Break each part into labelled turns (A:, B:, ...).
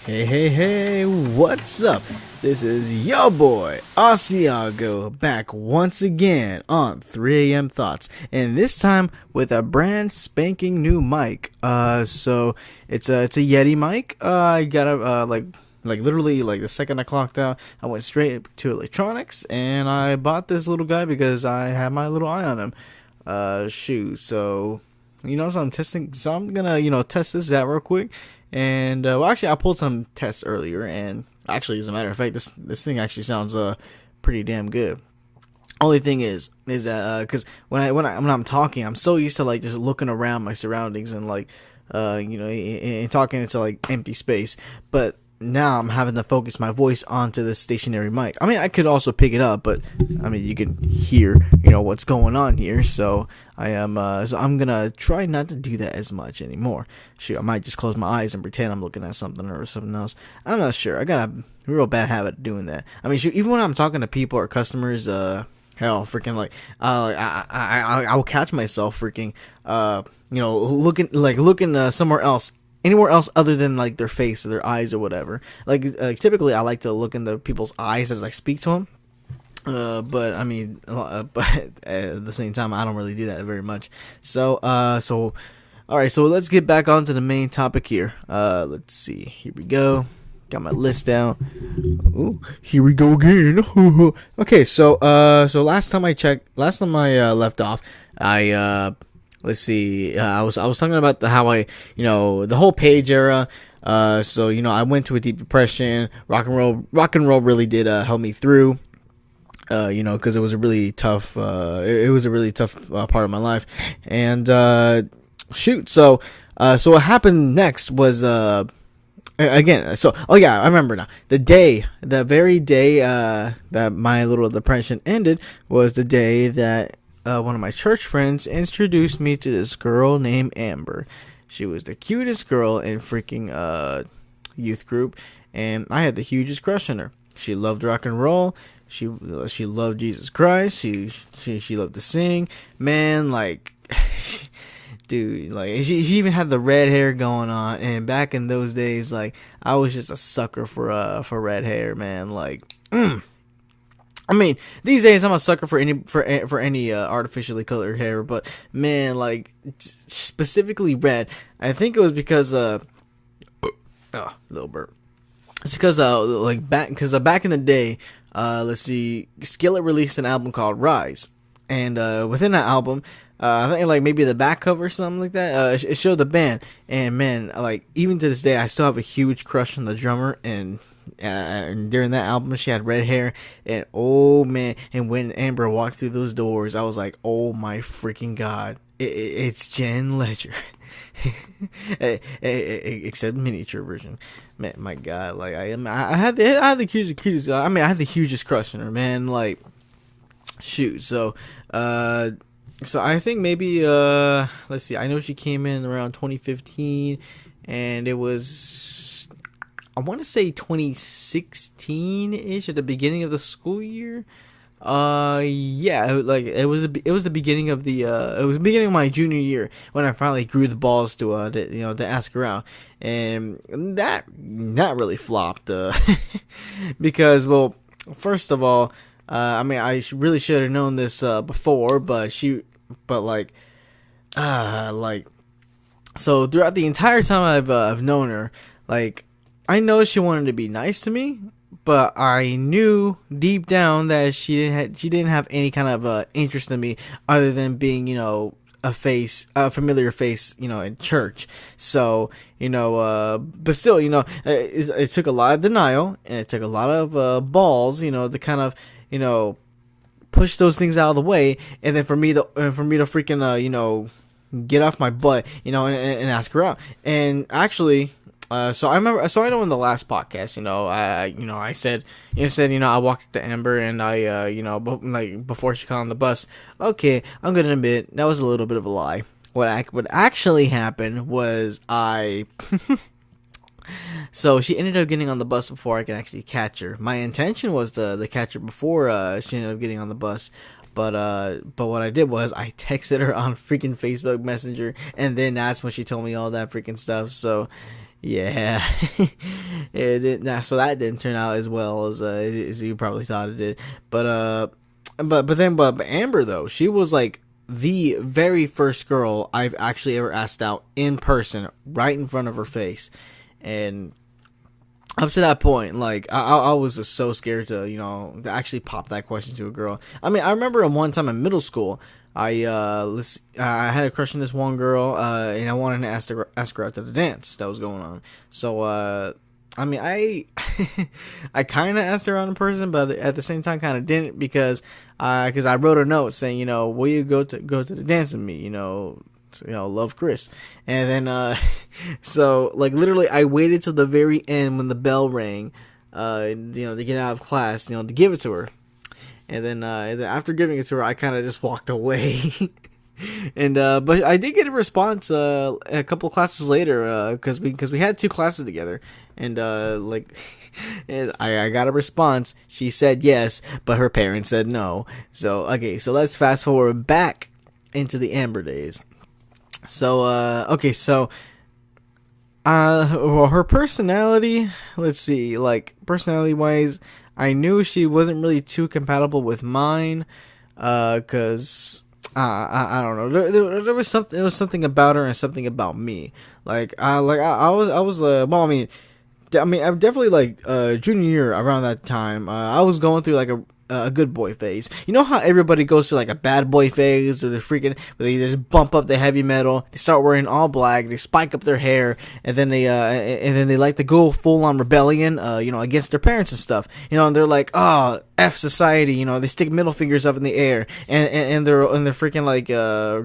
A: Hey, hey, hey, what's up? This is your boy, Asiago, back once again on 3am Thoughts, and this time with a brand spanking new mic. So it's a Yeti mic. I got a, literally, the second I clocked out, I went straight to electronics, and I bought this little guy because I had my little eye on him. So I'm testing, so I'm gonna, test this out real quick. And actually, I pulled some tests earlier, and actually, as a matter of fact, this thing actually sounds pretty damn good. Only thing is that because when I'm talking, I'm so used to just looking around my surroundings and and talking into empty space, but now I'm having to focus my voice onto the stationary mic. I mean, I could also pick it up, but I mean, you can hear, what's going on here. So I'm gonna try not to do that as much anymore. Shoot, I might just close my eyes and pretend I'm looking at something or something else. I'm not sure. I got a real bad habit of doing that. I mean, shoot, even when I'm talking to people or customers, hell, freaking I will catch myself freaking, looking somewhere else. Anywhere else other than their face or their eyes or whatever. Typically, I like to look into people's eyes as I speak to them. But I mean, but at the same time, I don't really do that very much. So all right. So let's get back onto the main topic here. Let's see. Here we go. Got my list down. Ooh, here we go again. Okay. So last time I left off, let's see. I was talking about how the whole page era. I went to a deep depression. Rock and roll really did help me through. Because it was a really tough. It was a really tough part of my life. And shoot. So what happened next was again. So I remember now. The very day that my little depression ended was the day that one of my church friends introduced me to this girl named Amber. She was the cutest girl in freaking youth group, and I had the hugest crush on her. She loved rock and roll. She loved Jesus Christ. She loved to sing. Man, dude, she even had the red hair going on. And back in those days, I was just a sucker for red hair, man. I mean, these days I'm a sucker for any artificially colored hair, but man, specifically red. I think it was because little burp. It's because back in the day, let's see, Skillet released an album called Rise, and within that album, I think maybe the back cover or something like that, it showed the band, and man, even to this day, I still have a huge crush on the drummer, and during that album, she had red hair, and oh man, and when Amber walked through those doors, I was like, oh my freaking god, it's Jen Ledger. Except miniature version. Man, my god, I had the cutest. I mean, I had the hugest crush on her, man. Shoot. So I think maybe let's see. I know she came in around 2015, and it was, I want to say 2016-ish, at the beginning of the school year. It was the beginning of the beginning of my junior year when I finally grew the balls to ask her out, and that really flopped, because, well, first of all, I mean, really should have known this before, so throughout the entire time I've known her, I know she wanted to be nice to me, but I knew deep down that she didn't have any kind of interest in me other than being, a familiar face, in church. So, but still, it took a lot of denial, and it took a lot of balls, to kind of, push those things out of the way, and then for me to freaking, get off my butt, and ask her out. And actually, so I know in the last podcast, I said, I walked to Amber, and I, before she got on the bus. Okay, I'm gonna admit that was a little bit of a lie. What actually happened was so she ended up getting on the bus before I could actually catch her. My intention was to catch her before she ended up getting on the bus. But what I did was I texted her on freaking Facebook Messenger, and then that's when she told me all that freaking stuff. So, Yeah. So that didn't turn out as well as you probably thought it did. But Amber though, she was like the very first girl I've actually ever asked out in person, right in front of her face, and up to that point, like I was just so scared to to actually pop that question to a girl. I mean, I remember one time in middle school, I had a crush on this one girl, and I wanted to ask her out to the dance that was going on. So I mean, I kind of asked her out in person, but at the same time, kind of didn't because I wrote a note saying, will you go to the dance with me? Love Chris. And then so like literally I waited till the very end when the bell rang, to get out of class, to give it to her. And then after giving it to her, I kind of just walked away. And but I did get a response a couple classes later, because we had two classes together, and and I got a response. She said yes, but her parents said no. So okay, so let's fast forward back into the Amber days. So well, her personality, let's see, like personality wise, I knew she wasn't really too compatible with mine, cause I don't know, there was something about her and something about me, I was well, I mean, I'm definitely like junior year around that time. I was going through like a good boy phase. You know how everybody goes through like a bad boy phase, where where they just bump up the heavy metal, they start wearing all black, they spike up their hair, and then they like to go full on rebellion, against their parents and stuff. And they're like, oh, F society. They stick middle fingers up in the air, and they're freaking like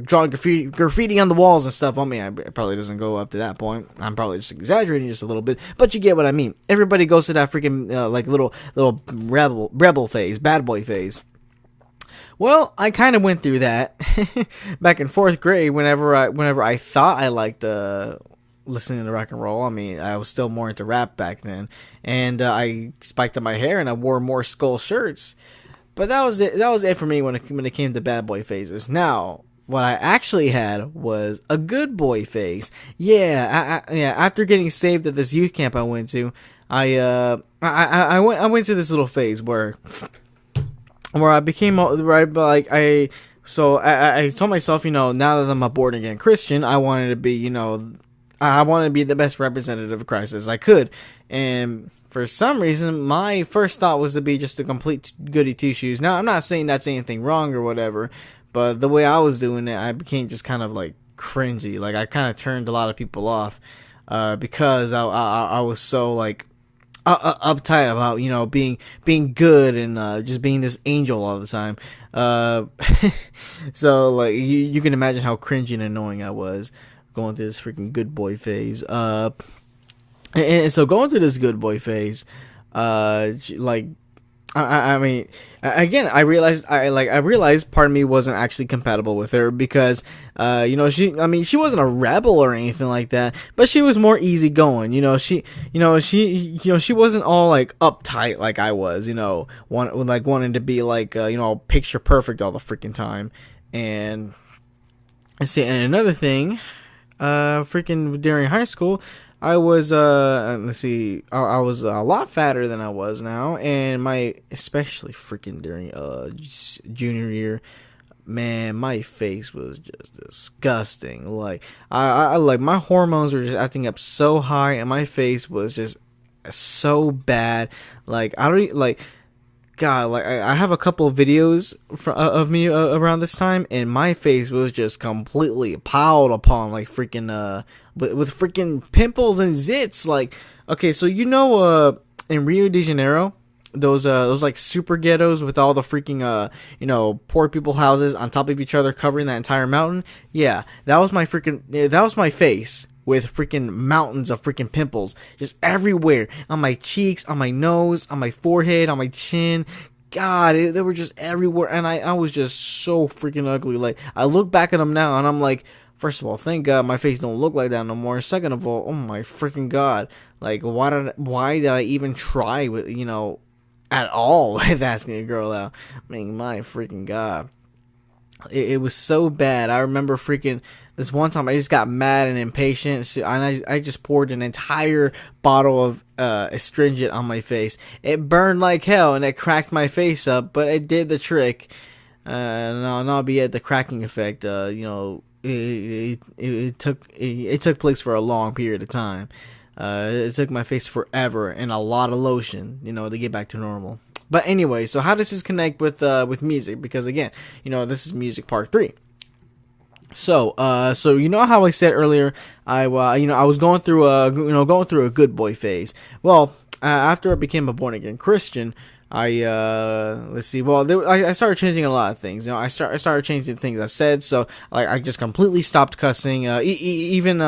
A: drawing graffiti on the walls and stuff. I mean, it probably doesn't go up to that point. I'm probably just exaggerating just a little bit, but you get what I mean. Everybody goes to that freaking like little rebel phase, bad boy phase. Well, I kind of went through that back in fourth grade. Whenever I thought I liked listening to rock and roll. I mean, I was still more into rap back then, and I spiked up my hair and I wore more skull shirts. But that was it. That was it for me when it came to bad boy phases. Now, what I actually had was a good boy phase. Yeah, after getting saved at this youth camp I went to, I went to this little phase where I became So I told myself, now that I'm a born again Christian, I wanted to be, I wanted to be the best representative of Christ as I could. And for some reason, my first thought was to be just a complete goody two shoes. Now, I'm not saying that's anything wrong or whatever, but the way I was doing it, I became just kind of like cringy. Like I kind of turned a lot of people off, because I was so like uptight about being good and just being this angel all the time. So like you can imagine how cringy and annoying I was going through this freaking good boy phase. And so going through this good boy phase, I mean, again, I realized part of me wasn't actually compatible with her because, she wasn't a rebel or anything like that, but she was more easygoing. She wasn't all like uptight like I was. Wanting to be like, picture perfect all the freaking time. And let's see, and another thing, freaking during high school, I was I was a lot fatter than I was now, and especially freaking during junior year, man, my face was just disgusting. Like I like my hormones were just acting up so high, and my face was just so bad. Like I don't like. God, like I have a couple of videos of me around this time, and my face was just completely piled upon, like freaking with freaking pimples and zits. Like, okay, so in Rio de Janeiro, those like super ghettos with all the freaking poor people houses on top of each other covering that entire mountain. Yeah, that was my face, with freaking mountains of freaking pimples just everywhere, on my cheeks, on my nose, on my forehead, on my chin. God, they were just everywhere, and I was just so freaking ugly. Like, I look back at them now, and I'm like, first of all, thank God my face don't look like that no more. Second of all, oh my freaking God, like, why did I even try with, at all with asking a girl out? I mean, my freaking God. It was so bad. I remember freaking this one time I just got mad and impatient, so, and I just poured an entire bottle of astringent on my face. It burned like hell and it cracked my face up, but it did the trick. Not be at the cracking effect. It took place for a long period of time. It took my face forever and a lot of lotion, to get back to normal. But anyway, so how does this connect with music? Because again, this is music part 3. So how I said earlier, I was going through a good boy phase. Well, after I became a born again Christian, I started changing a lot of things. I started changing things I said. So I just completely stopped cussing. I even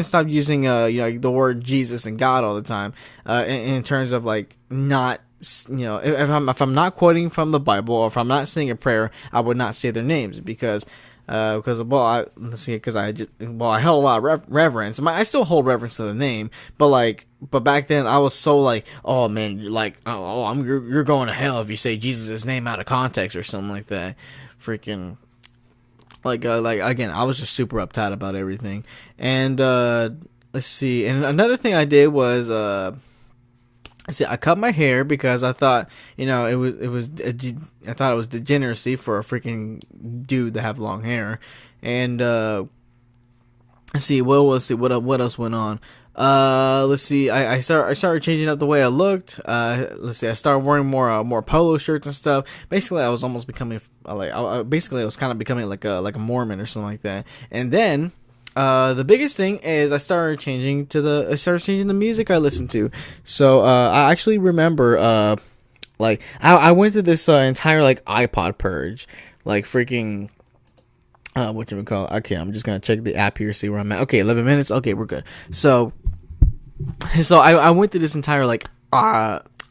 A: stopped using the word Jesus and God all the time. In terms of not. If I'm not quoting from the Bible, or if I'm not saying a prayer, I would not say their names because I held a lot of reverence. I still hold reverence to the name, but back then I was so oh man, you're going to hell if you say Jesus' name out of context or something like that. Freaking again, I was just super uptight about everything. And let's see. And another thing I did was I cut my hair because I thought, I thought it was degeneracy for a freaking dude to have long hair. And let's see, what else went on? Let's see, I started changing up the way I looked. Let's see, I started wearing more polo shirts and stuff. Basically, I was almost becoming I was kind of becoming like a Mormon or something like that. And then the biggest thing is I started changing the music I listened to. So I actually remember I went through this entire iPod purge, freaking whatchamacallit. Okay, I'm just gonna check the app here, see where I'm at. Okay, 11 minutes. Okay, we're good. So I went through this entire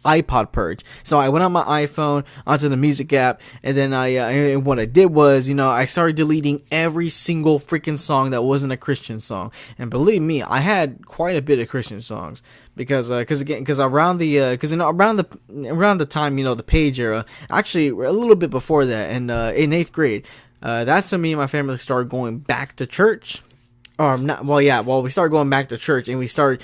A: iPod purge. So I went on my iPhone onto the music app, and then and what I did was, I started deleting every single freaking song that wasn't a Christian song. And believe me, I had quite a bit of Christian songs because around the time, the page era, actually a little bit before that, and in 8th grade, that's when me and my family started going back to church. Or not, we started going back to church, and we started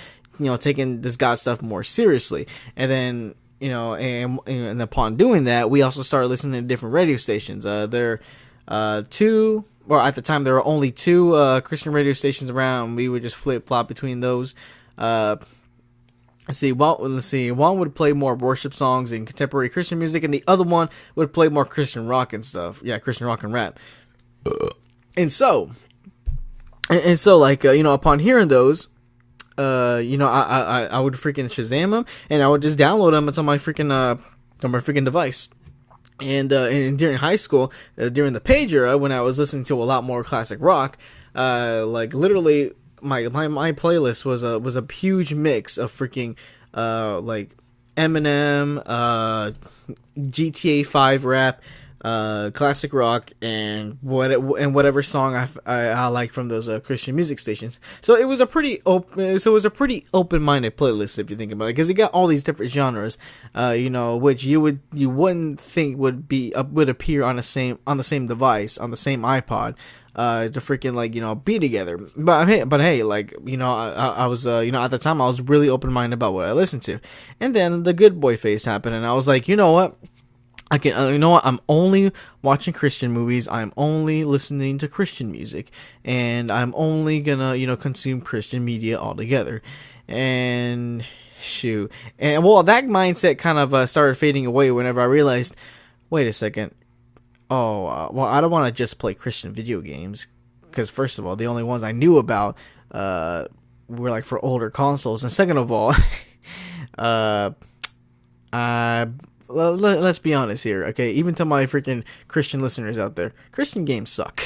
A: taking this God stuff more seriously. And then, and upon doing that, we also started listening to different radio stations. There at the time, there were only 2 Christian radio stations around. We would just flip-flop between those. Let's see, one would play more worship songs and contemporary Christian music, and the other one would play more Christian rock and stuff. Yeah, Christian rock and rap. And so, upon hearing those, I would freaking Shazam them, and I would just download them onto my freaking device. And during high school, during the page era, when I was listening to a lot more classic rock, literally my playlist was a huge mix of freaking Eminem, GTA 5 rap, classic rock, and whatever song I like from those Christian music stations. So it was a pretty open-minded playlist, if you think about it, because it got all these different genres, which you wouldn't think would appear on the same device, on the same iPod, to freaking be together. But hey, I was at the time I was really open-minded about what I listened to. And then the good boy phase happened, and I was like, you know what, I'm only watching Christian movies, I'm only listening to Christian music, and I'm only gonna, consume Christian media altogether. And shoot. And that mindset kind of started fading away whenever I realized, wait a second, I don't want to just play Christian video games, because first of all, the only ones I knew about were for older consoles, and second of all, let's be honest here, okay? Even to my freaking Christian listeners out there, Christian games suck.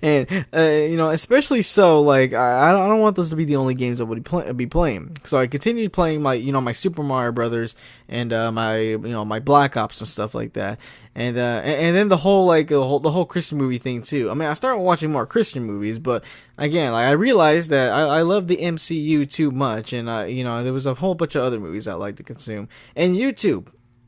A: And especially so, I don't want those to be the only games I would be playing. So I continued playing my Super Mario Brothers and my Black Ops and stuff like that. And then the whole Christian movie thing too. I mean, I started watching more Christian movies, but again, I realized that I love the MCU too much, and there was a whole bunch of other movies I like to consume. And YouTube.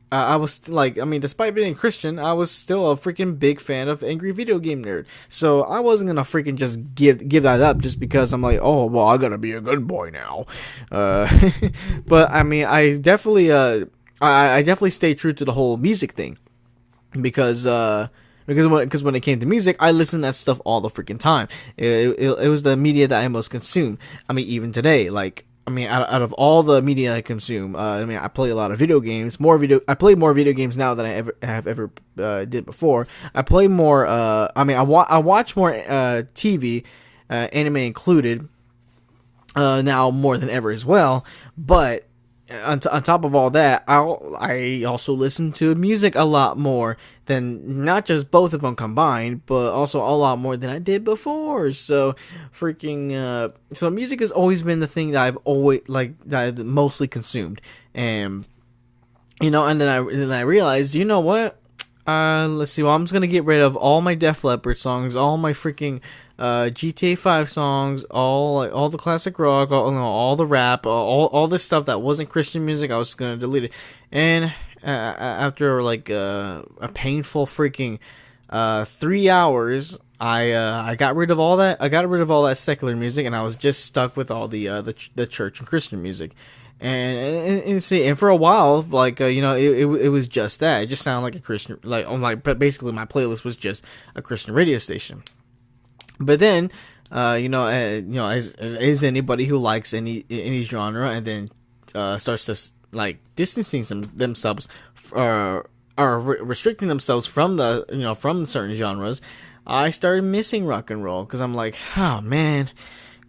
A: I was like, I mean, despite being Christian, I was still a freaking big fan of Angry Video Game Nerd. So I wasn't gonna freaking just give that up just because I'm like, oh well, I gotta be a good boy now. Uh, but I mean, I definitely stayed true to the whole music thing because when it came to music, I listened to that stuff all the freaking time. It was the media that I most consumed. I mean, even today, like, I mean, out of all the media I consume, I mean, I play a lot of video games. I play more video games now than I ever did before. I play more. I mean, I watch more TV, anime included, now more than ever as well. But on top of all that, I also listen to music a lot more than not just both of them combined, but also a lot more than I did before. So so music has always been the thing that I've mostly consumed. And and then I realized, you know what? Let's see. Well, I'm just gonna get rid of all my Def Leppard songs, all my freaking GTA 5 songs, all the classic rock, all the rap, all this stuff that wasn't Christian music. I was just gonna delete it. And after like a painful freaking 3 hours, I got rid of all that. I got rid of all that secular music, and I was just stuck with all the church and Christian music. And for a while, like it was just that. It just sounded like a Christian, but basically my playlist was just a Christian radio station. But then, as anybody who likes any genre, and then starts to like distancing themselves, or restricting themselves from from certain genres, I started missing rock and roll because I'm like, oh man,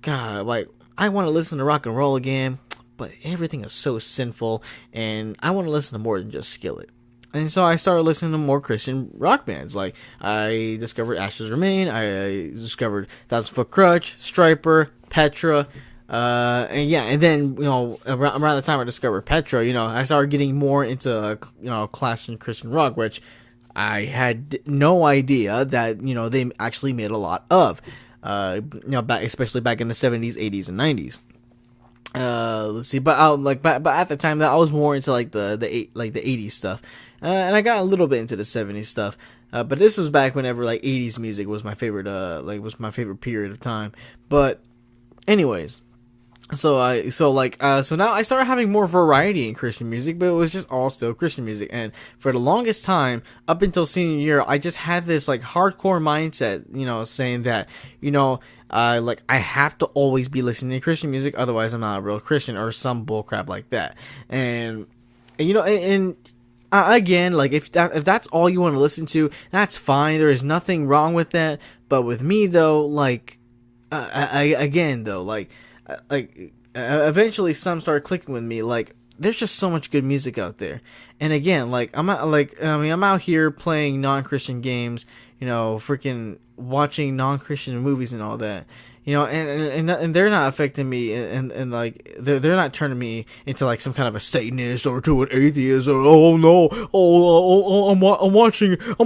A: God, like I want to listen to rock and roll again. But everything is so sinful, and I want to listen to more than just Skillet. And so I started listening to more Christian rock bands. Like, I discovered Ashes Remain, I discovered Thousand Foot Krutch, Stryper, Petra, and then, around the time I discovered Petra, I started getting more into, classic Christian rock, which I had no idea that, they actually made a lot of, especially back in the 70s, 80s, and 90s. Let's see, but at the time that I was more into like the 80s stuff, and I got a little bit into the 70s stuff, but this was back whenever like 80s music was my favorite, was my favorite period of time. But anyways, so now I started having more variety in Christian music, but it was just all still Christian music. And for the longest time, up until senior year, I just had this like hardcore mindset, saying that, I have to always be listening to Christian music, otherwise I'm not a real Christian, or some bullcrap like that. And again, like if that's all you want to listen to, that's fine. There is nothing wrong with that. But with me though, eventually some started clicking with me. Like, there's just so much good music out there. And again, I'm out here playing non-Christian games, freaking watching non-Christian movies and all that, and they're not affecting me, and like they're not turning me into like some kind of a Satanist or to an atheist, or I'm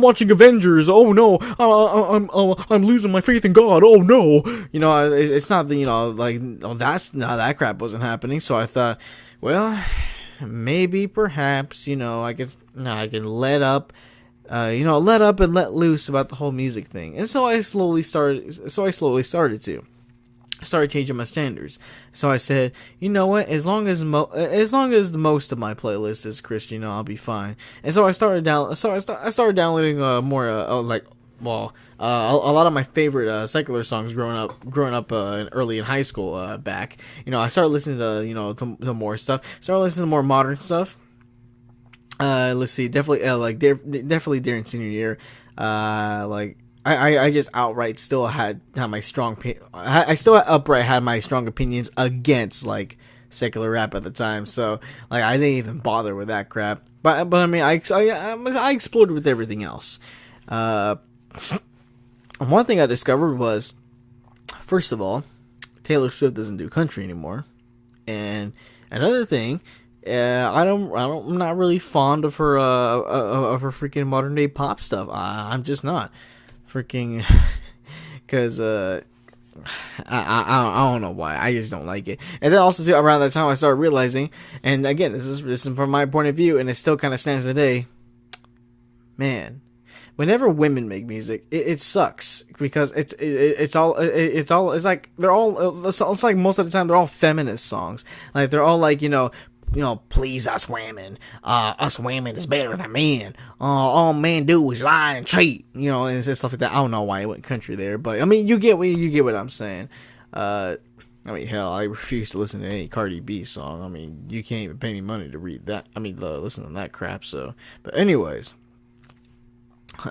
A: watching Avengers, oh no, I'm losing my faith in God, oh no, it's not that crap wasn't happening. So I thought, well, maybe perhaps I can let up and let loose about the whole music thing. And so I slowly started changing my standards. So I said, you know what, as long as the most of my playlist is Christian, I'll be fine. And so I started downloading more a lot of my favorite secular songs growing up early in high school back. I started listening to more stuff. Started listening to more modern stuff. Let's see, definitely during senior year, I just outright still had my strong I still outright had my strong opinions against like secular rap at the time. So like I didn't even bother with that crap. But I mean I explored with everything else. One thing I discovered was, first of all, Taylor Swift doesn't do country anymore, and another thing. I'm not really fond of her freaking modern day pop stuff. I'm just not freaking, because I don't know why. I just don't like it. And then also too, around that time, I started realizing, and again, this is from my point of view, and it still kind of stands today. Man, whenever women make music, it sucks because it's like they're all it's like most of the time they're all feminist songs. Like they're all like please us women is better than men. All men do is lie and cheat, and stuff like that. I don't know why it went country there, but I mean you get what I'm saying. I mean, hell, I refuse to listen to any Cardi B song. I mean, you can't even pay me money to read that. I mean, listen to that crap. So, but anyways.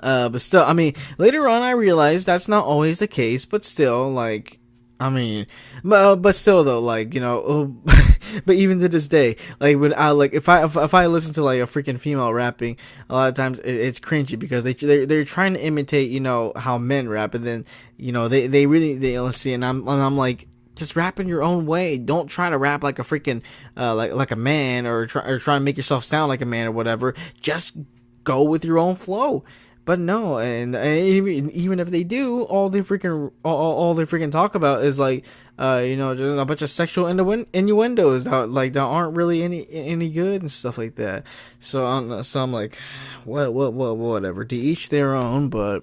A: But still, I mean, later on I realized that's not always the case, but still, like, I mean, but still though, like, but even to this day, like, when I, like, if I listen to, like, a freaking female rapping, a lot of times it's cringy because they're trying to imitate, how men rap, and then, they really, let's see, and I'm like, just rap in your own way. Don't try to rap like a freaking, like a man, or try to make yourself sound like a man or whatever. Just go with your own flow. But no, and even if they do, all they freaking talk about is like, just a bunch of sexual innuendos that aren't really any good and stuff like that. So I'm like, whatever. To each their own. But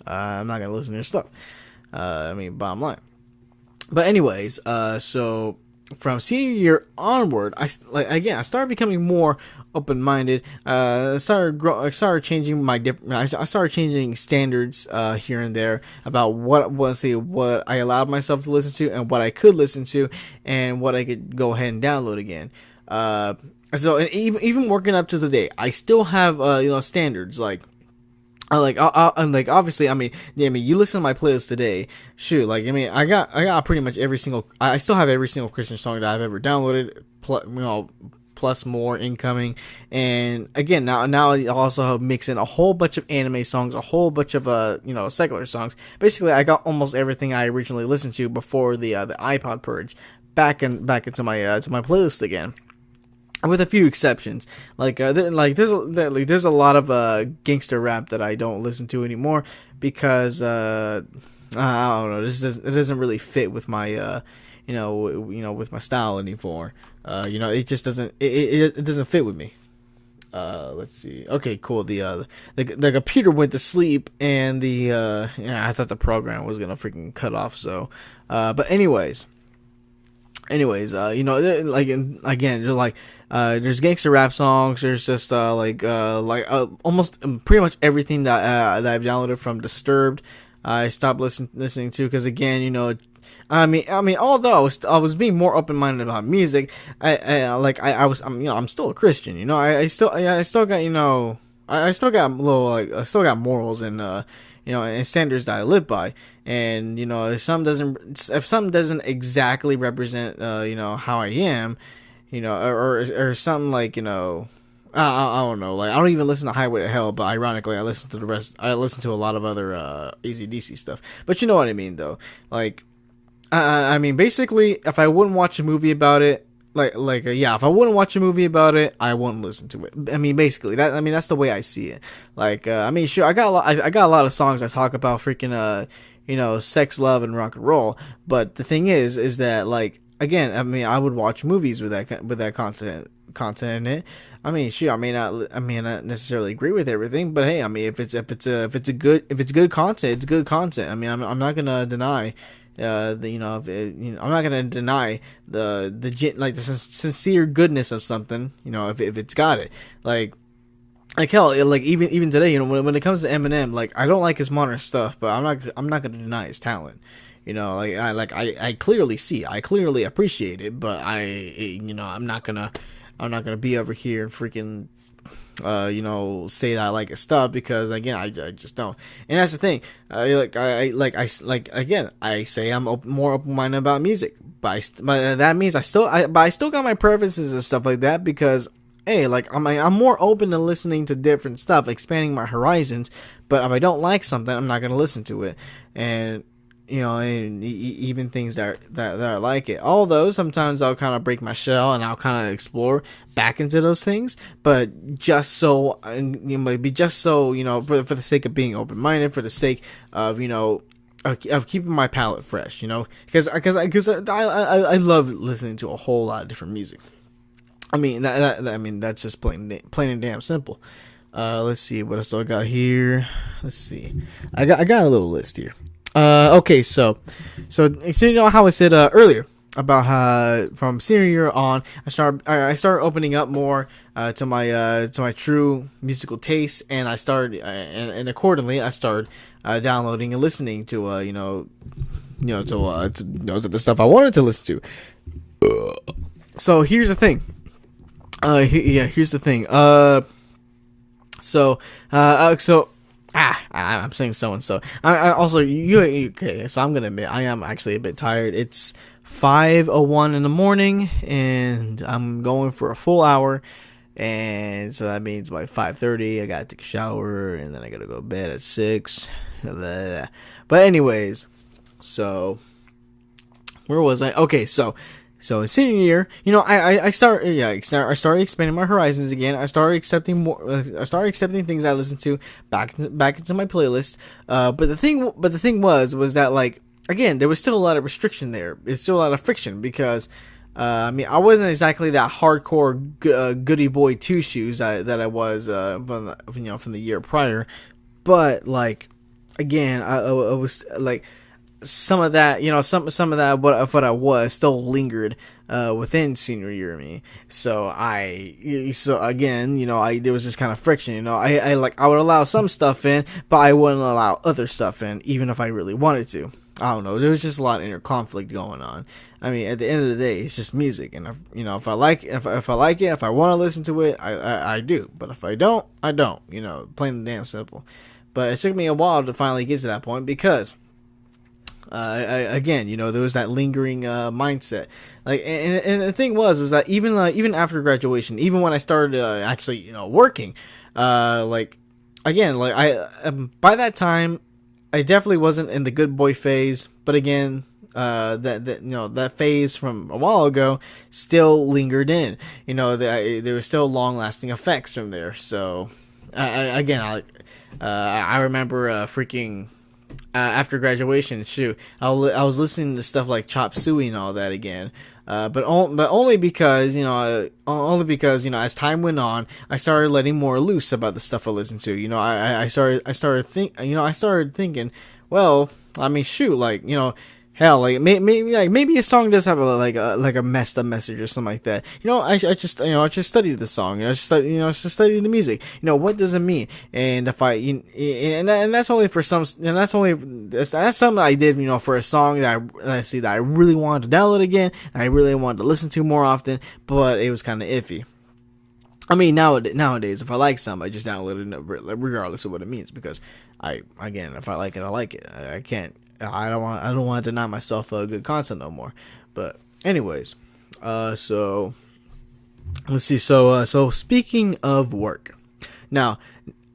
A: I'm not gonna listen to their stuff. I mean, bottom line. But anyways, so from senior year onward, I started becoming more open-minded. I started changing standards here and there about what I allowed myself to listen to and what I could listen to and what I could go ahead and download again. So and even working up to the day, I still have standards like. Obviously, I mean, you listen to my playlist today. Shoot, like, I mean, I got pretty much I still have every single Christian song that I've ever downloaded, plus more incoming. And again, now I also mix in a whole bunch of anime songs, a whole bunch of secular songs. Basically, I got almost everything I originally listened to before the iPod purge back into my to my playlist again. With a few exceptions, there's a lot of gangster rap that I don't listen to anymore because I don't know, it doesn't really fit with my with my style anymore. It just doesn't it doesn't fit with me. Let's see. Okay, cool. The computer went to sleep, and I thought the program was gonna freaking cut off. So, but anyways, there's gangster rap songs. There's just almost pretty much everything that I've downloaded from Disturbed. I stopped listening to because again, although I was being more open minded about music, I'm still a Christian. I still got I still got morals and and standards that I live by. And if something doesn't exactly represent how I am, or something like I don't know, like I don't even listen to Highway to Hell, but ironically I listen to the rest. I listen to a lot of other AC/DC stuff. But you know what I mean though. Like I mean basically, if I wouldn't watch a movie about it, if I wouldn't watch a movie about it, I wouldn't listen to it. I mean, basically, that's the way I see it. Sure, I got a lot of songs that talk about freaking, sex, love, and rock and roll. But the thing is that, like, again, I mean, I would watch movies with that content in it. I mean, sure, I may not necessarily agree with everything, but hey, I mean, if it's good content, it's good content. I mean, I'm not gonna deny. I'm not gonna deny the sincere goodness of something. If it's got it, like hell, like even today, when it comes to Eminem, like I don't like his modern stuff, but I'm not gonna deny his talent. I clearly appreciate it, but I'm not gonna be over here and freaking say that I like his stuff because again I just don't. And that's the thing. I say I'm more open-minded about music, but that means I still got my preferences and stuff like that because hey, like I'm more open to listening to different stuff, expanding my horizons. But if I don't like something, I'm not gonna listen to it. And and even things that are like it. Although sometimes I'll kind of break my shell and I'll kind of explore back into those things, but just so for the sake of being open minded, for the sake of of keeping my palate fresh, because I love listening to a whole lot of different music. I mean that's just plain and damn simple. Let's see what else do I got here. Let's see, I got a little list here. Okay, so you know how I said earlier about how from senior year on I started opening up more to my true musical taste, and I started and accordingly I started downloading and listening to to the stuff I wanted to listen to. So here's the thing. Here's the thing. I'm saying so and so. I also okay. So I'm gonna admit I am actually a bit tired. It's 5:01 in the morning, and I'm going for a full hour, and so that means by 5:30 I gotta take a shower, and then I gotta go to bed at 6. But anyways, so where was I? Okay, so senior year, I started expanding my horizons again. I started accepting more. I started accepting things I listened to back into my playlist. But the thing was that, like, again, there was still a lot of restriction there. It's still a lot of friction because, I wasn't exactly that hardcore goody boy two shoes that I was from the year prior. But, like, again, I was like, some of that, some of that what I was still lingered within senior year of me. So again, there was this kind of friction. I would allow some stuff in, but I wouldn't allow other stuff in, even if I really wanted to. I don't know. There was just a lot of inner conflict going on. I mean, at the end of the day, it's just music, and if I like it, if I want to listen to it, I do. But if I don't, I don't. Plain and damn simple. But it took me a while to finally get to that point because. Again, there was that lingering mindset. Like, and the thing was that even after graduation, even when I started actually working, like, again, like by that time, I definitely wasn't in the good boy phase. But again, that phase from a while ago still lingered in. There were still long lasting effects from there. So, I remember freaking. After graduation, shoot, I was listening to stuff like Chop Suey and all that again, but only because as time went on, I started letting more loose about the stuff I listened to. I started thinking, well, I mean, shoot, like, hell, like maybe a song does have a messed up message or something like that. I just studied the song. I just studied the music. What does it mean? And if and that's only for some. And that's something I did. For a song that I really wanted to download again, and I really wanted to listen to more often, but it was kind of iffy. I mean, nowadays, if I like something, I just download it regardless of what it means, because if I like it, I like it. I can't. I don't want to deny myself good content no more. But anyways, so let's see. So speaking of work, now,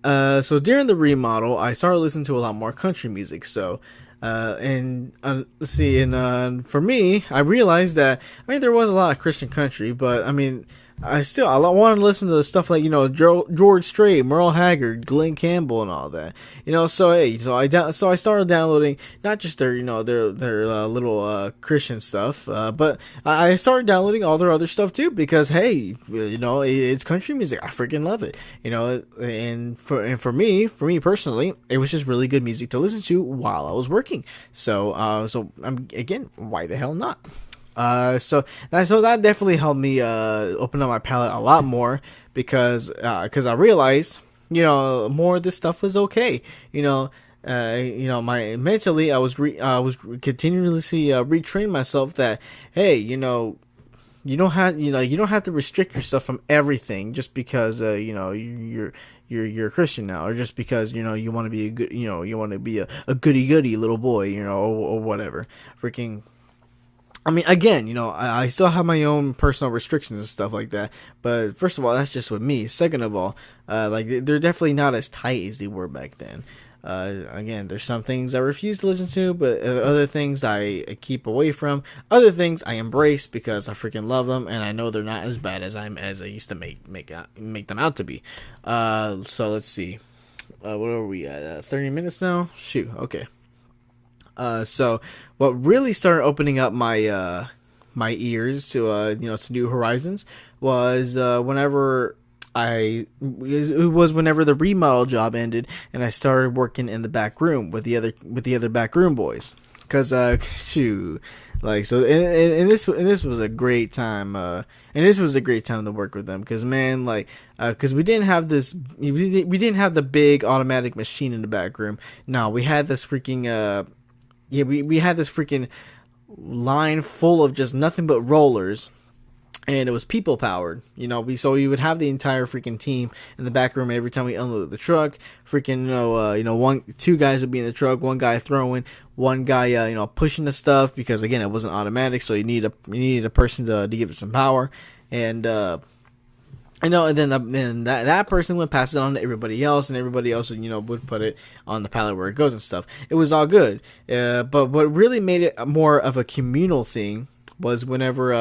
A: so during the remodel, I started listening to a lot more country music. So, let's see, and for me, I realized that there was a lot of Christian country, but I want to listen to the stuff like George Strait, Merle Haggard, Glenn Campbell, and all that. So I started downloading not just their little Christian stuff, but I started downloading all their other stuff too, because hey, it's country music. I freaking love it. And for me personally, it was just really good music to listen to while I was working. So I'm again, why the hell not? So that definitely helped me open up my palette a lot more, because I realized more of this stuff was okay. My mentally I was continuously retraining myself that hey, you don't have to restrict yourself from everything just because you're a Christian now, or just because you want to be a good you want to be a goody little boy, or whatever. Freaking, again, I still have my own personal restrictions and stuff like that. But first of all, that's just with me. Second of all, they're definitely not as tight as they were back then. Again, there's some things I refuse to listen to, but other things I keep away from. Other things I embrace because I freaking love them, and I know they're not as bad as I used to make them out to be. So let's see. What are we at? 30 minutes now? Shoot. Okay. So what really started opening up my ears to to new horizons was whenever it was whenever the remodel job ended and I started working in the back room with the other back room boys. Cause shoot, like so, and this was a great time. And this was a great time to work with them. Cause man, like, cause we didn't have we didn't have the big automatic machine in the back room. No, we had this freaking we had this freaking line full of just nothing but rollers, and it was people powered. We would have the entire freaking team in the back room every time we unloaded the truck. Freaking two guys would be in the truck, one guy throwing, one guy pushing the stuff, because again it wasn't automatic, so you needed a person to give it some power. And and then that person would pass it on to everybody else, and everybody else would put it on the pallet where it goes and stuff. It was all good, but what really made it more of a communal thing was whenever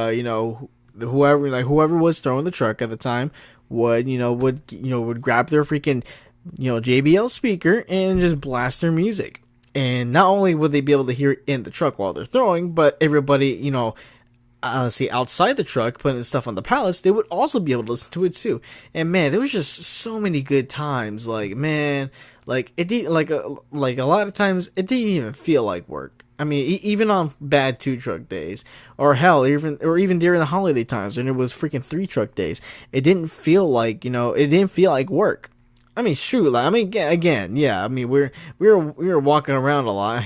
A: whoever was throwing the truck at the time would grab their freaking JBL speaker and just blast their music. And not only would they be able to hear it in the truck while they're throwing, but everybody outside the truck putting the stuff on the pallets, they would also be able to listen to it too. And man, there was just so many good times. Like, man, like it did, like a lot of times it didn't even feel like work. I mean, even on bad 2 truck days, or hell, even during the holiday times, and it was freaking 3 truck days, it didn't feel like work. I mean, shoot, again, yeah. I mean, we were walking around a lot,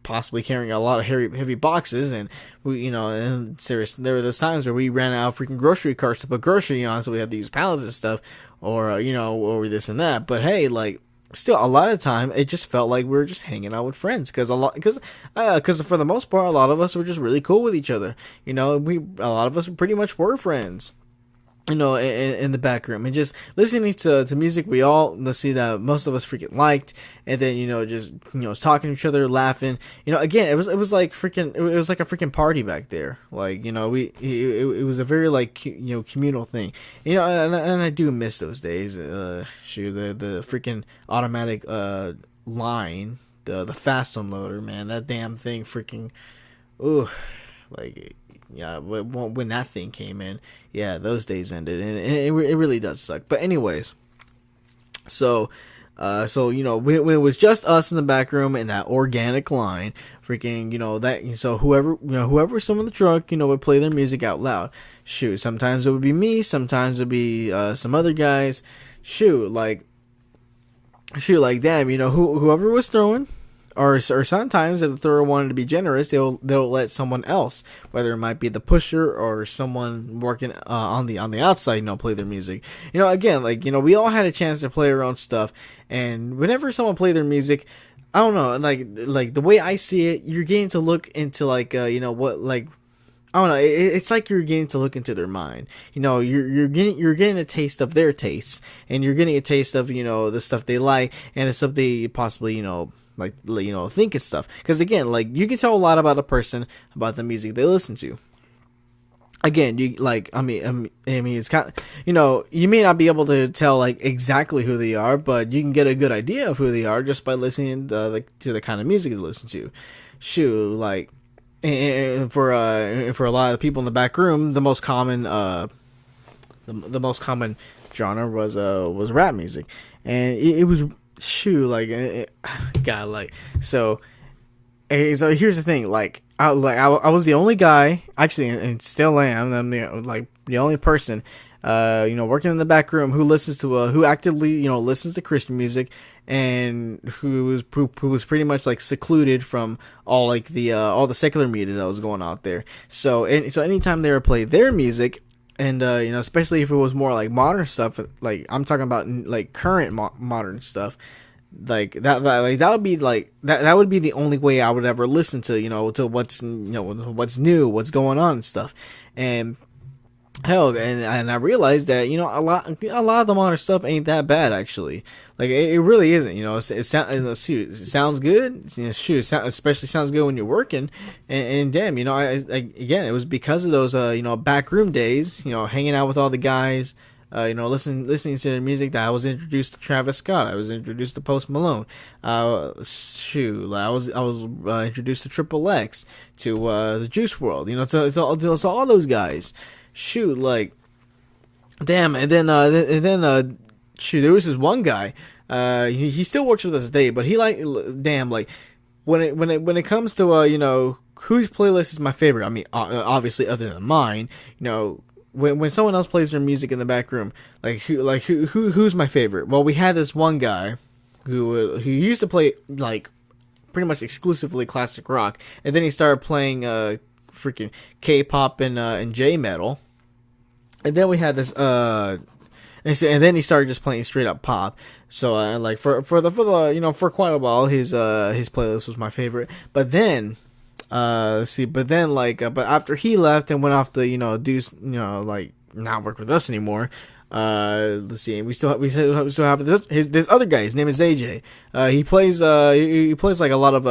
A: possibly carrying a lot of heavy boxes, and and there were those times where we ran out of freaking grocery carts to put grocery on, so we had to use pallets and stuff, or or this and that. But hey, like, still, a lot of the time it just felt like we were just hanging out with friends, because for the most part, a lot of us were just really cool with each other. A lot of us pretty much were friends. In the back room, and just listening to music let's see, that most of us freaking liked, and then just talking to each other, laughing. Again, it was like freaking, it was like a freaking party back there. Like, it was a very like communal thing. And I do miss those days. Shoot, the freaking automatic line, the fast unloader, man, that damn thing freaking, ooh, like. Yeah, when that thing came in, yeah, those days ended, and it really does suck. But anyways, so when it was just us in the back room and that organic line, freaking, whoever was still in the truck, would play their music out loud. Shoot, sometimes it would be me, sometimes it would be some other guys. Shoot, like damn, whoever was throwing. Or sometimes if the thrower wanted to be generous, they'll let someone else, whether it might be the pusher or someone working on the outside, play their music. Again, like, we all had a chance to play our own stuff, and whenever someone played their music, I don't know, like the way I see it, you're getting to look into like what, like, I don't know. It's like you're getting to look into their mind. You're getting a taste of their tastes, and you're getting a taste of the stuff they like, and the stuff they possibly think and stuff. Because again, like, you can tell a lot about a person about the music they listen to. Again, you like, I mean, it's kind of, you may not be able to tell like exactly who they are, but you can get a good idea of who they are just by listening to the kind of music you listen to. Shoot, like. And for a lot of the people in the back room, the most common the most common genre was rap music, and it was God, like, so here's the thing, like I was the only guy, actually, and still am. I'm the only person working in the back room who listens to who actively listens to Christian music, and who was pretty much like secluded from all like all the secular media that was going out there. So anytime they would play their music, and especially if it was more like modern stuff, like I'm talking about like current modern stuff, like that would be like that would be the only way I would ever listen to to what's what's new, what's going on and stuff. And hell, and I realized that a lot of the modern stuff ain't that bad, actually. Like, it really isn't. It sounds good. Especially sounds good when you're working. And damn, again, it was because of those backroom days. Hanging out with all the guys. listening to their music, that I was introduced to Travis Scott. I was introduced to Post Malone. I was introduced to XFLiX, to the Juice World. It's all those guys. Shoot, like, damn. And then shoot, there was this one guy. He still works with us today, but he damn, like, when it comes to whose playlist is my favorite. I mean, obviously other than mine. When someone else plays their music in the back room, who's my favorite? Well, we had this one guy who used to play like pretty much exclusively classic rock, and then he started playing freaking K-pop and J-metal, and then we had this and then he started just playing straight up pop. So for quite a while his playlist was my favorite, but then. But after he left and went off to not work with us anymore. Let's see, we still have this other guy. His name is AJ. He plays like a lot of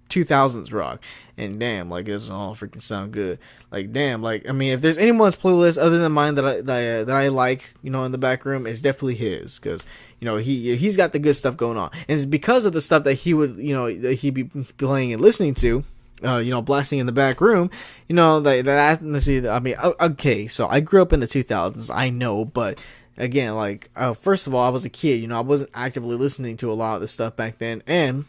A: 2000s rock, and damn, like, it's all freaking sound good. Like, damn, like, I mean, if there's anyone's playlist other than mine that I like, in the back room, it's definitely his, because he's got the good stuff going on, and it's because of the stuff that he'd be playing and listening to. Blasting in the back room, let's see, I mean, okay, so I grew up in the 2000s, I know, but again, like, first of all, I was a kid, I wasn't actively listening to a lot of this stuff back then, and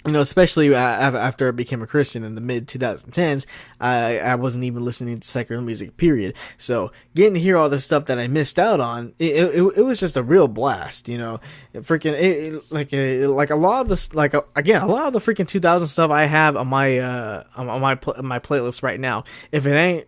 A: especially after I became a Christian in the mid 2010s, I wasn't even listening to secular music, period. So getting to hear all this stuff that I missed out on, it was just a real blast, freaking like a lot of this, like, again, a lot of the freaking 2000 stuff I have on my playlist right now. If it ain't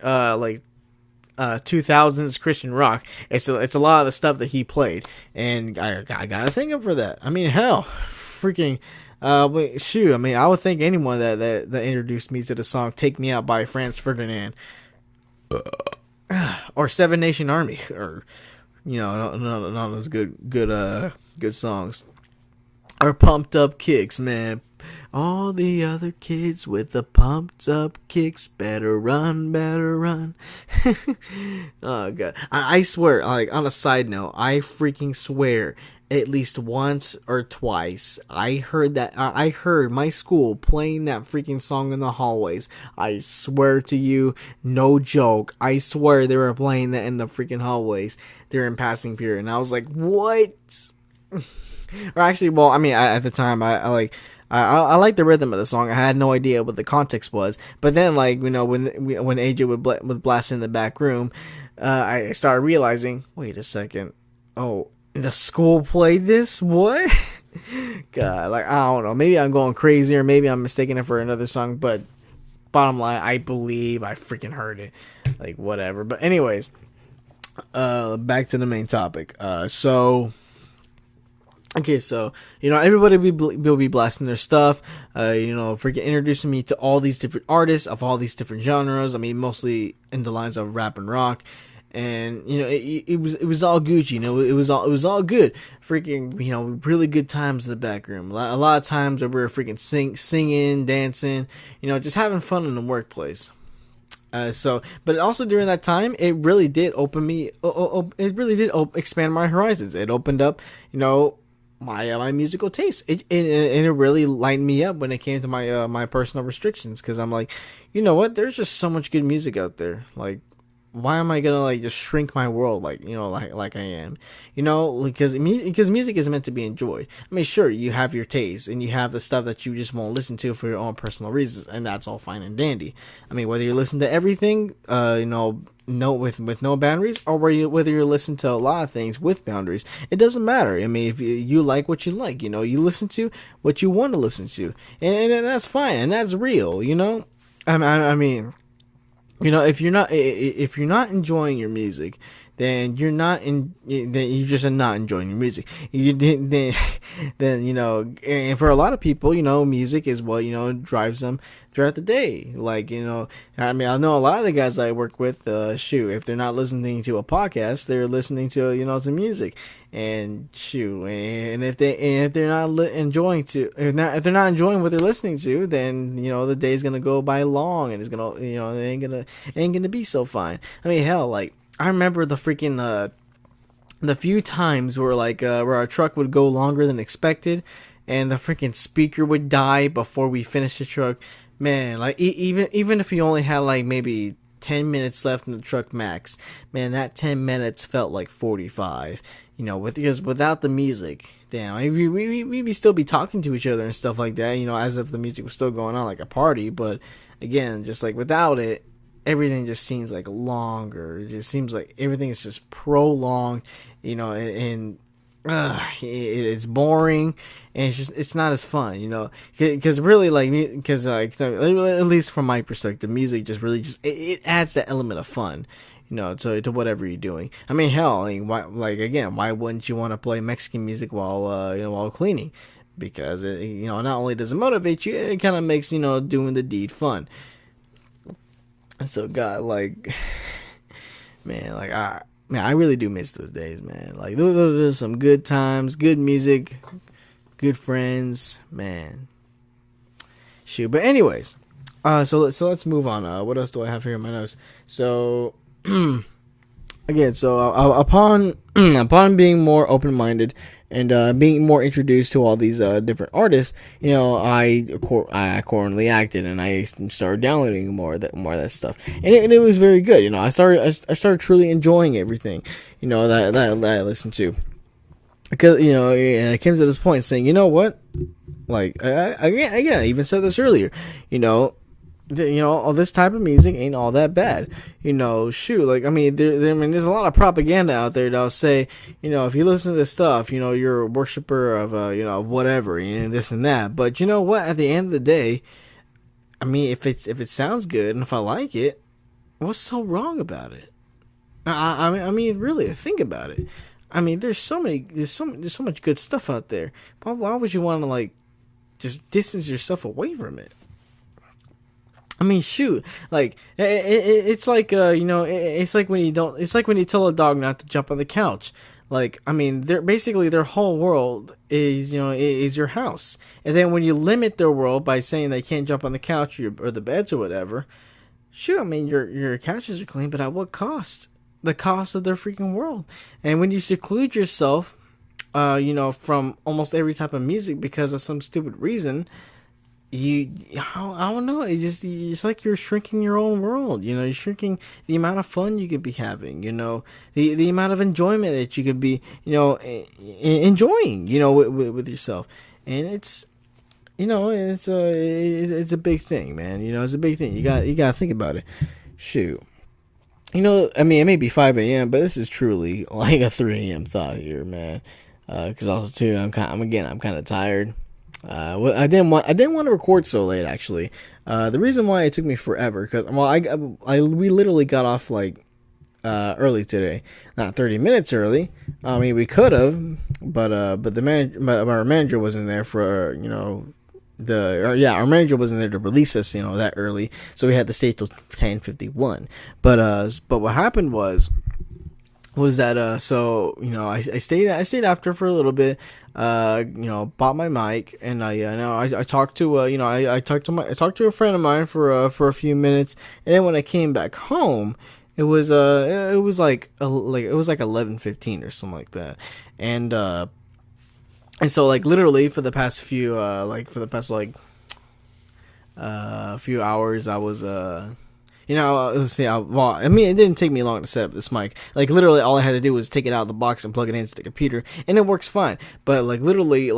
A: 2000s Christian rock, it's a lot of the stuff that he played, and I gotta thank him for that. I mean, hell, freaking. I would thank anyone that introduced me to the song "Take Me Out" by Franz Ferdinand, or Seven Nation Army, or none of those good songs, or Pumped Up Kicks, man. All the other kids with the pumped up kicks better run, better run. Oh god, I swear, like, on a side note, I freaking swear, at least once or twice, I heard my school playing that freaking song in the hallways. I swear to you, no joke, I swear they were playing that in the freaking hallways during passing period, and I was like, what? Or actually, well, I mean, at the time, I liked the rhythm of the song. I had no idea what the context was. But then, like, when AJ would blast in the back room, I started realizing, wait a second. Oh, the school played this? What? God, like, I don't know. Maybe I'm going crazy, or maybe I'm mistaking it for another song. But bottom line, I believe I freaking heard it. Like, whatever. But anyways, back to the main topic. Okay, so, everybody will be blasting their stuff, freaking introducing me to all these different artists of all these different genres. I mean, mostly in the lines of rap and rock, and, it was all Gucci, it was all good, freaking, really good times in the back room. A lot of times where we were freaking singing, dancing, just having fun in the workplace. But also during that time, it really did expand my horizons. It opened up, my musical taste, and it really lightened me up when it came to my personal restrictions, because I'm like, you know what, there's just so much good music out there. Like, why am I gonna, like, just shrink my world like I am, because music is meant to be enjoyed. I mean, sure, you have your taste and you have the stuff that you just won't listen to for your own personal reasons, and that's all fine and dandy. I mean, whether you listen to everything, with no boundaries, or whether you listen to a lot of things with boundaries, it doesn't matter. I mean, if you like what you like, you listen to what you want to listen to, and that's fine, and that's real, I mean, if you're not enjoying your music, then you're just not enjoying your music. And for a lot of people, music is what drives them throughout the day. Like, I mean, I know a lot of the guys I work with, if they're not listening to a podcast, they're listening to to music, and if they're not enjoying what they're listening to, then the day's gonna go by long, and it's gonna it ain't gonna be so fine. I mean, hell, like, I remember the freaking the few times where where our truck would go longer than expected, and the freaking speaker would die before we finished the truck, man, like even if you only had like maybe 10 minutes left in the truck max, man, that 10 minutes felt like 45. Because without the music, damn, we'd still be talking to each other and stuff like that, as if the music was still going on like a party. But again, just like without it, everything just seems like longer. It just seems like everything is just prolonged, and it's boring, and it's not as fun, because really, at least from my perspective, music just really it adds that element of fun, to whatever you're doing. I mean, hell, why wouldn't you want to play Mexican music while cleaning? Because not only does it motivate you, it kind of makes doing the deed fun. And so, God, man, I really do miss those days, man. Like, those are some good times, good music, good friends, man. Shoot, but anyways, so let's move on. What else do I have here in my notes? So, again, upon being more open-minded and being more introduced to all these different artists, I accordingly acted, and I started downloading more of that stuff, and it was very good. I started truly enjoying everything, that I listened to, because and it came to this point saying, you know what, like I even said this earlier, all this type of music ain't all that bad. Shoot, there's a lot of propaganda out there that'll say, if you listen to this stuff, you're a worshiper of, of whatever, this and that. But you know what? At the end of the day, I mean, if it sounds good and if I like it, what's so wrong about it? I mean, really, think about it. I mean, there's so much good stuff out there. Why would you want to just distance yourself away from it? I mean, shoot, it's like it's like when you tell a dog not to jump on the couch. I mean, their whole world is your house, and then when you limit their world by saying they can't jump on the couch or the beds or whatever, shoot, I mean, your couches are clean, but at what cost? The cost of their freaking world. And when you seclude yourself, from almost every type of music because of some stupid reason, I don't know. It's like you're shrinking your own world. You're shrinking the amount of fun you could be having. The amount of enjoyment that you could be, enjoying. With yourself, and it's a big thing, man. It's a big thing. You got to think about it. Shoot. I mean, it may be 5 a.m., but this is truly like a 3 a.m. thought here, man. Because also too, I'm kind of tired. I didn't want to record so late, actually. The reason why it took me forever, because we literally got off early today, not 30 minutes early. I mean, we could have, but our manager wasn't there for our manager wasn't there to release us, that early, so we had to stay till 10:51. But what happened was that I stayed after for a little bit, bought my mic, and I talked to I talked to a friend of mine for a few minutes, and then when I came back home, it was like 11:15 or something like that, and so literally for the past few few hours I was let's see. I mean, it didn't take me long to set up this mic. Literally, all I had to do was take it out of the box and plug it into the computer, and it works fine. But literally,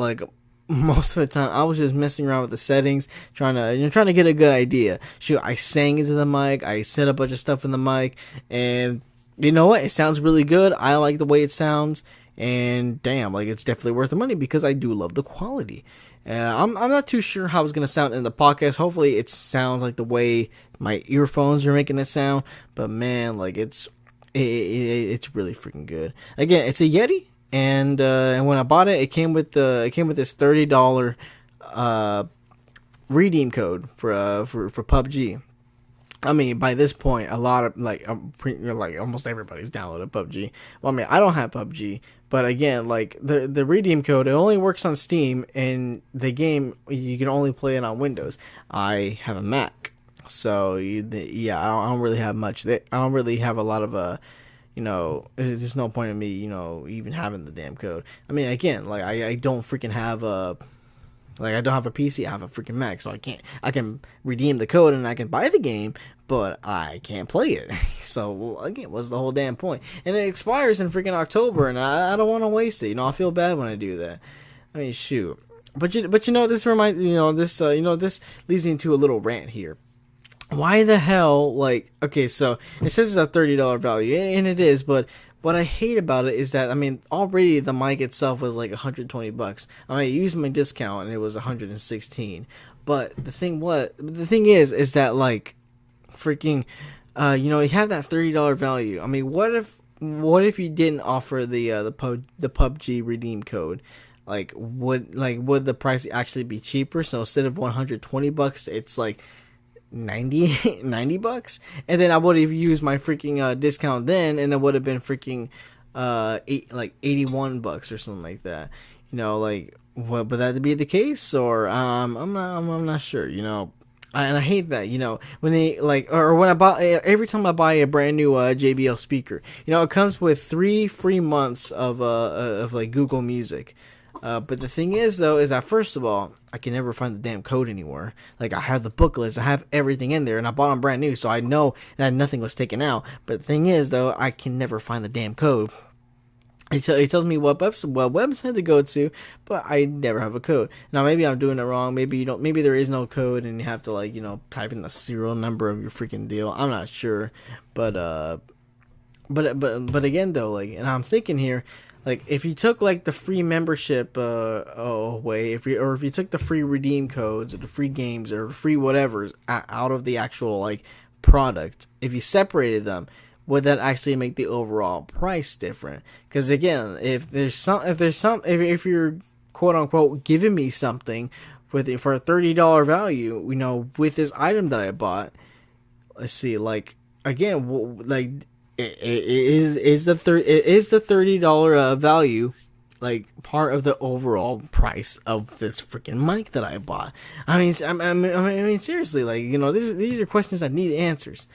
A: most of the time, I was just messing around with the settings, trying to get a good idea. Shoot, I sang into the mic. I set a bunch of stuff in the mic, and you know what? It sounds really good. I like the way it sounds, and damn, it's definitely worth the money because I do love the quality. I'm not too sure how it's gonna sound in the podcast. Hopefully, it sounds like the way my earphones are making it sound. But man, it's really freaking good. Again, it's a Yeti, and when I bought it, it came with this $30 redeem code for PUBG. I mean, by this point, a lot of almost everybody's downloaded PUBG. Well, I mean, I don't have PUBG, but again, the redeem code, it only works on Steam, and the game you can only play it on Windows. I have a Mac, so I don't really have much. I don't really have a lot of there's no point in me, even having the damn code. I mean, again, like I don't freaking have a. Like, I don't have a PC, I have a freaking Mac, so I can redeem the code and I can buy the game, but I can't play it. So, well, again, what's the whole damn point? And it expires in freaking October, and I don't want to waste it. I feel bad when I do that. I mean, shoot. But this reminds, this leads me into a little rant here. Why the hell, like, okay, so it says it's a $30 value, and it is, but what I hate about it is that, I mean, already the mic itself was like $120. I mean, I used my discount and it was 116. But the thing is that, like, freaking, you have that $30 value. I mean, what if you didn't offer the PUBG redeem code? Like, would the price actually be cheaper? So instead of $120, it's like $90, and then I would have used my freaking discount then, and it would have been freaking $81 or something like that. Like, what would that be the case? Or I'm not sure. And I hate that. When they or when I buy, every time I buy a brand new JBL speaker, it comes with 3 free months of like Google Music. But the thing is, though, is that first of all, I can never find the damn code anywhere. Like, I have the booklets, I have everything in there, and I bought them brand new, so I know that nothing was taken out. But the thing is, though, I can never find the damn code. It tells me what website to go to, but I never have a code. Now, maybe I'm doing it wrong. Maybe maybe there is no code, and you have to type in the serial number of your freaking deal. I'm not sure, but again, though, and I'm thinking here. Like, if you took, the free membership away, if you took the free redeem codes or the free games or free whatever's out of the actual, product, if you separated them, would that actually make the overall price different? Because, again, if you're, quote-unquote, giving me something for a $30 value, with this item that I bought, let's see, again, is the $30 value part of the overall price of this freaking mic that I bought? I mean, seriously, these are questions that need answers.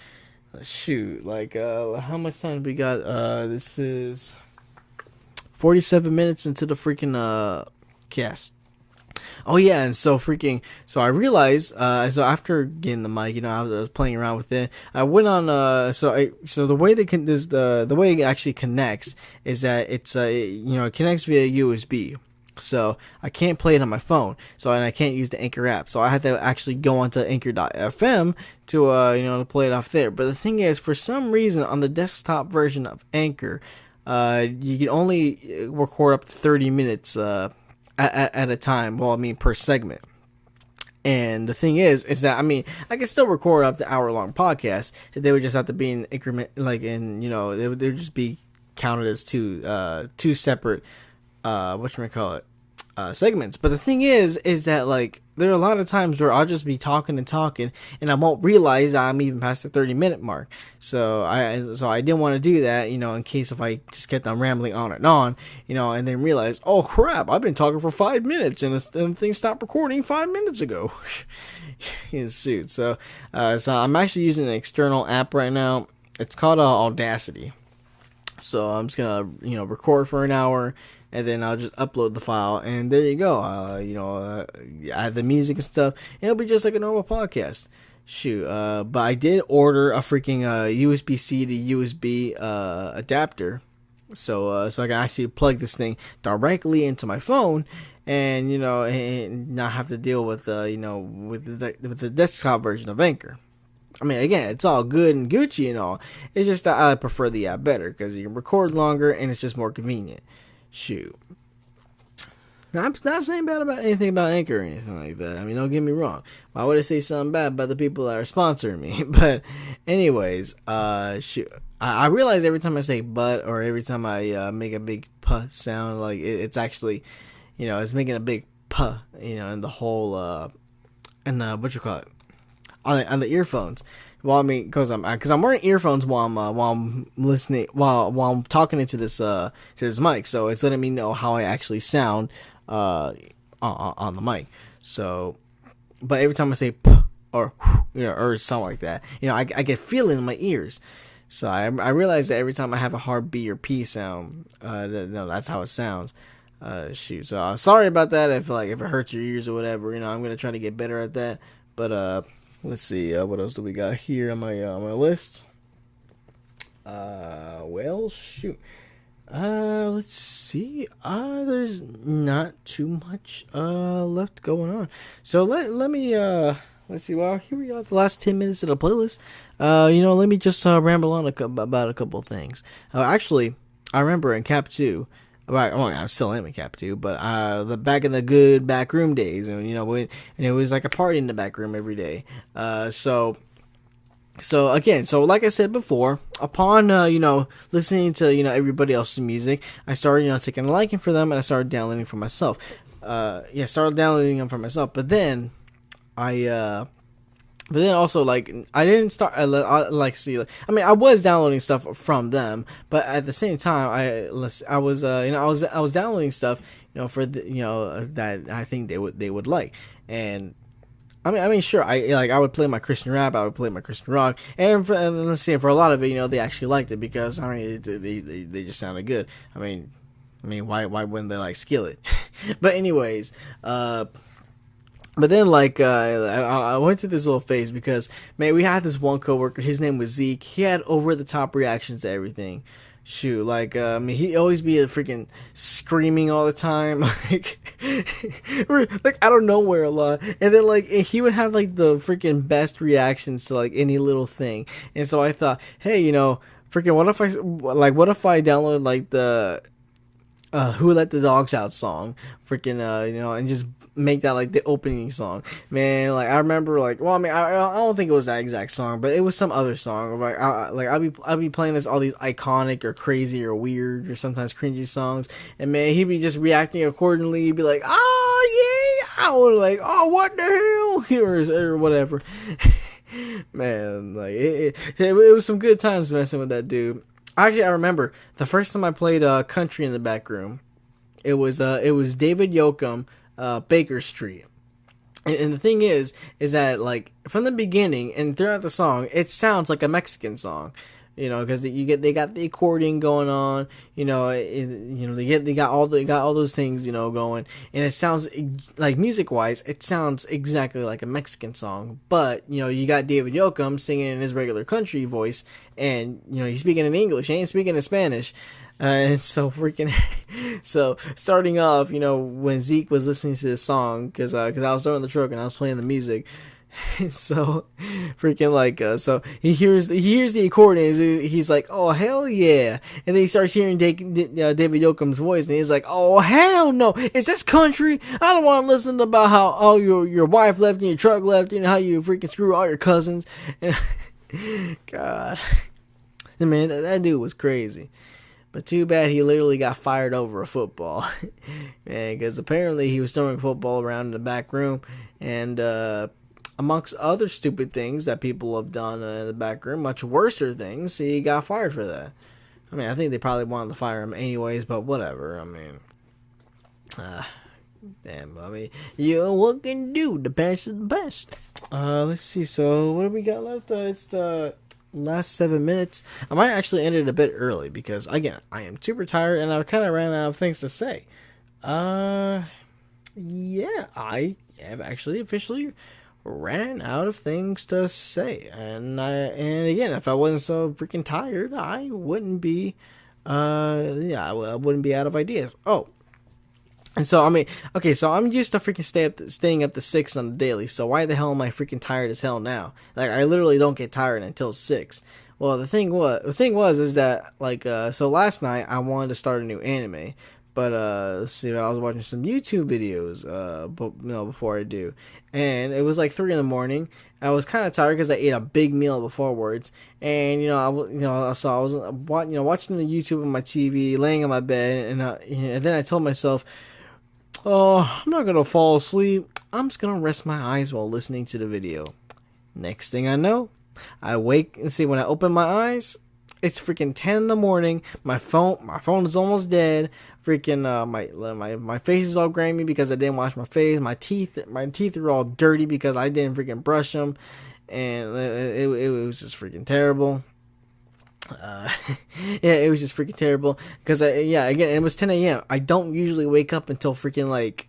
A: Shoot, how much time do we got? This is 47 minutes into the freaking cast. Oh yeah, and so I realized, so after getting the mic, I was playing around with it. I went on, so the way the way it actually connects is that it's it connects via USB. So I can't play it on my phone. And I can't use the Anchor app. So I had to actually go onto Anchor.fm to to play it off there. But the thing is, for some reason on the desktop version of Anchor, you can only record up to 30 minutes at a time. Well, I mean, per segment. And the thing is that, I mean, I can still record up to hour-long podcasts. They would just have to be in increment, they would just be counted as two separate, segments. But the thing is that, there are a lot of times where I'll just be talking and I won't realize I'm even past the 30-minute mark. So I didn't want to do that, in case if I just kept on rambling on, and then realize, oh crap, I've been talking for 5 minutes and the thing stopped recording 5 minutes ago. Shoot. So I'm actually using an external app right now. It's called Audacity. So I'm just gonna, record for an hour. And then I'll just upload the file, and there you go. Add the music and stuff, and it'll be just like a normal podcast. Shoot, but I did order a freaking USB-C to USB adapter, so I can actually plug this thing directly into my phone, and and not have to deal with with the desktop version of Anchor. I mean, again, it's all good and Gucci and all. It's just that I prefer the app better because you can record longer and it's just more convenient. Shoot. Now, I'm not saying bad about anything about Anchor or anything like that. I mean, don't get me wrong. Why would I say something bad about the people that are sponsoring me? But anyways, shoot. I realize every time I say "but" or every time I make a big "puh" sound, it's actually, it's making a big "puh," in the whole, on the earphones. Well, I mean, because I'm wearing earphones while I'm listening while I'm talking into this mic, so it's letting me know how I actually sound on the mic. So, but every time I say "p" or something like that, I get feeling in my ears. So I realized that every time I have a hard B or P sound, no, that's how it sounds. Shoot. So sorry about that. If it hurts your ears or whatever, I'm gonna try to get better at that. But let's see. What else do we got here on my list? Well, shoot. Let's see. There's not too much left going on. So let me let's see. Well, here we are, the last 10 minutes of the playlist. Let me just ramble on about a couple of things. Actually, I remember in Cap 2. Well, I still am in Cap 2, but the back in the good back room days, and it was like a party in the back room every day. So again, like I said before, upon listening to everybody else's music, I started taking a liking for them, and I started downloading for myself. Started downloading them for myself, but then also I didn't start. I was downloading stuff from them, but at the same time, I was downloading stuff for that I think they would like. And sure, I would play my Christian rap, I would play my Christian rock, and let's say for a lot of it, they actually liked it because they just sounded good. Why wouldn't they like Skillet? But anyways, but then I went to this little phase because we had this one coworker. His name was Zeke. He had over the top reactions to everything. Shoot, he'd always be freaking screaming all the time, out of nowhere a lot. And then he would have the freaking best reactions to any little thing. And so I thought, hey, freaking what if I download the Who Let the Dogs Out song, freaking and just make that the opening song. Man, I remember I don't think it was that exact song, but it was some other song. I'll be playing all these iconic or crazy or weird or sometimes cringy songs, and man, he'd be just reacting accordingly. He'd be like, oh yeah, or oh what the hell, or whatever. Man, it was some good times messing with that dude. Actually, I remember the first time I played country in the back room. It was David Yoakum, Baker Street, and the thing is that from the beginning and throughout the song, it sounds like a Mexican song, because they got the accordion going on, they got all those things going, and it sounds like music wise, it sounds exactly like a Mexican song, but you got David Yoakum singing in his regular country voice, and he's speaking in English, he ain't speaking in Spanish. And so so starting off, when Zeke was listening to this song, because I was throwing the truck and I was playing the music, so freaking so he hears the accordion, he's like, oh hell yeah, and then he starts hearing David Yoakum's voice, and he's like, oh hell no, is this country? I don't want to listen about how your wife left and your truck left, how you freaking screw all your cousins, and God, man, that dude was crazy. But too bad he literally got fired over a football. Man, because apparently he was throwing a football around in the back room. And amongst other stupid things that people have done in the back room, much worser things, he got fired for that. I think they probably wanted to fire him anyways, but whatever. Damn, what can you do? The best is the best. Let's see. So what do we got left? It's the last 7 minutes. I might actually end it a bit early because again, I am super tired and I kind of ran out of things to say. I have actually officially ran out of things to say, and again, if I wasn't so freaking tired, I wouldn't be I wouldn't be out of ideas. And so so I'm used to freaking staying up to 6 on the daily. So why the hell am I freaking tired as hell now? I literally don't get tired until 6. Well, the thing was is that so last night I wanted to start a new anime, but let's see, I was watching some YouTube videos before I do, and it was 3 in the morning. I was kind of tired because I ate a big meal beforewards, and so I was watching the YouTube on my TV, laying on my bed, and then I told myself, oh, I'm not going to fall asleep. I'm just going to rest my eyes while listening to the video. Next thing I know, I wake and see when I open my eyes, it's freaking 10 in the morning. My phone is almost dead. Freaking my face is all grimy because I didn't wash my face. My teeth are all dirty because I didn't freaking brush them, and it was just freaking terrible. Uh, yeah, it was just freaking terrible. Because again, it was 10 a.m. I don't usually wake up until freaking like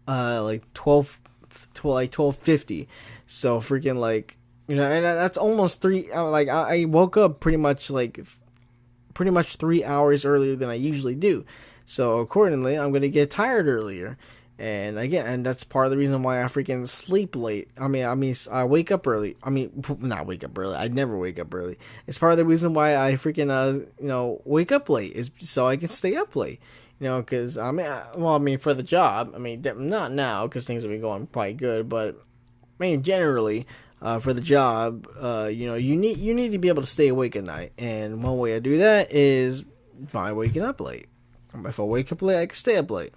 A: 12:50. So freaking like, and that's almost three. Like I woke up pretty much 3 hours earlier than I usually do. So accordingly, I'm gonna get tired earlier. And again, and that's part of the reason why I freaking sleep late. I wake up early. Not wake up early. I never wake up early. It's part of the reason why I freaking wake up late, is so I can stay up late. Because for the job. Not now because things have been going quite good, but generally, for the job, you need to be able to stay awake at night, and one way I do that is by waking up late. If I wake up late, I can stay up late.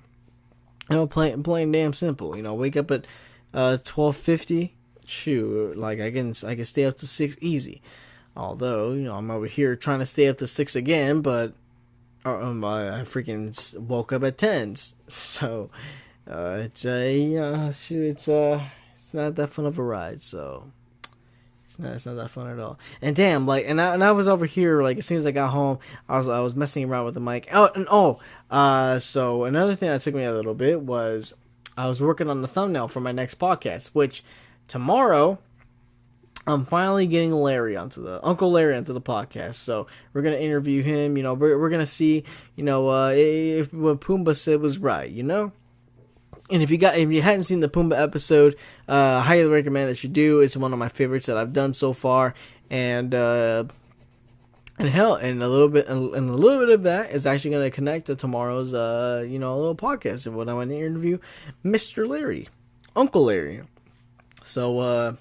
A: Plain damn simple. Wake up at 12:50. Shoot, like I can stay up to 6 easy. Although I'm over here trying to stay up to 6 again, but I freaking woke up at 10. So it's not that fun of a ride. So it's not that fun at all. And damn, I was over here, like, as soon as I got home, I was messing around with the mic. So another thing that took me a little bit was I was working on the thumbnail for my next podcast, which tomorrow I'm finally getting Uncle Larry onto the podcast. So we're gonna interview him. We're gonna see, if what Pumbaa said was right. And if you hadn't seen the Pumbaa episode, I highly recommend that you do. It's one of my favorites that I've done so far, and a little bit of that is actually going to connect to tomorrow's little podcast, and when I want to interview Mr. Larry, Uncle Larry. So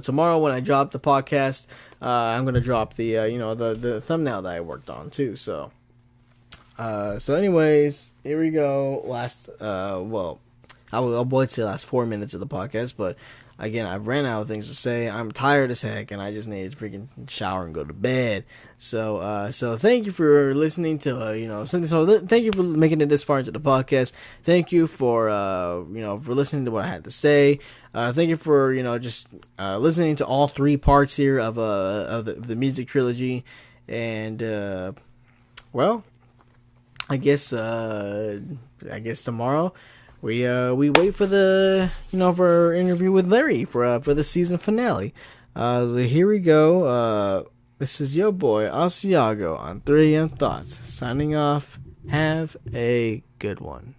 A: tomorrow when I drop the podcast, I'm going to drop the the thumbnail that I worked on too. So anyways, here we go. I would say last 4 minutes of the podcast, but again, I ran out of things to say. I'm tired as heck, and I just need to freaking shower and go to bed. So thank you for listening to, thank you for making it this far into the podcast. Thank you for, for listening to what I had to say. Thank you for, just listening to all 3 parts here of the music trilogy. And, I guess tomorrow we wait for the for our interview with Larry for the season finale. So here we go. This is your boy Asiago on 3AM Thoughts signing off. Have a good one.